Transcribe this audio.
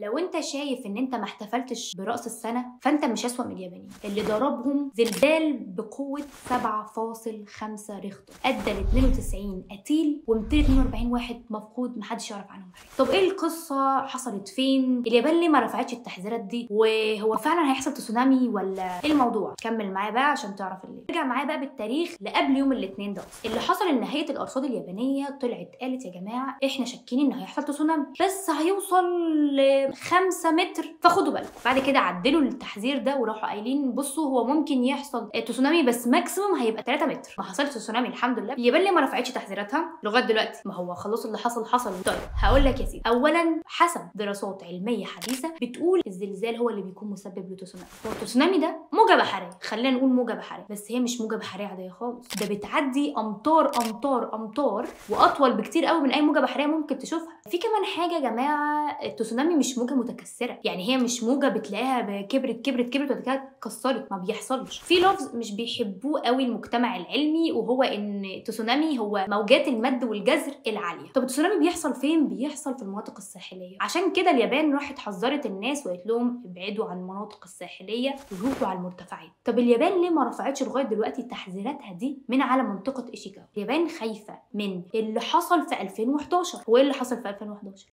لو انت شايف ان انت ما احتفلتش برأس السنة فانت مش اسوأ من اليابانيين اللي ضربهم زلزال بقوة 7.5 ريختر ادى ل 92 قتيل و242 واحد مفقود محدش يعرف عنهم حاجة. طب ايه القصة؟ حصلت فين؟ اليابان ليه ما رفعتش التحذيرات دي؟ وهو فعلا هيحصل تسونامي ولا ايه الموضوع؟ كمل معايا بقى عشان تعرف الليل. ارجع معايا بقى بالتاريخ لقبل يوم الاثنين ده. اللي حصل ان هيئة الارصاد اليابانية طلعت قالت يا جماعة احنا شاكين ان هيحصل تسونامي بس هيوصل ل 5 متر فخدوا بالكم. بعد كده عدلوا التحذير ده وراحوا قايلين بصوا هو ممكن يحصل تسونامي بس ماكسيموم هيبقى 3 متر. ما حصلش تسونامي الحمد لله. اليابان ليه ما رفعتش تحذيراتها لغايه دلوقتي؟ ما هو خلاص اللي حصل. طيب هقول لك يا سيدي، اولا حسب دراسات علميه حديثه بتقول الزلزال هو اللي بيكون مسبب لتسونامي. والتسونامي ده موجه بحريه، خلينا نقول موجه بحريه، بس هي مش موجه بحريه عاديه خالص، ده بتعدي امطار امطار امطار واطول بكتير قوي من اي موجه بحريه ممكن تشوفها. في كمان حاجه يا جماعه، التسونامي مش موجه متكسره، يعني هي مش موجه بتلاقيها كبرت وبعد كده اتكسرت، ما بيحصلش. في لفظ مش بيحبوه قوي المجتمع العلمي وهو ان التسونامي هو موجات المد والجزر العاليه. طب التسونامي بيحصل فين؟ بيحصل في المناطق الساحليه. عشان كده اليابان راحت حذرت الناس وقالت لهم ابعدوا عن المناطق الساحليه وروحوا على المرتفعات. طب اليابان ليه ما رفعتش لغايه دلوقتي تحذيراتها دي من على منطقه ايشيكاوا؟ اليابان خايفه من اللي حصل في 2011. هو ايه اللي حصل في 2011؟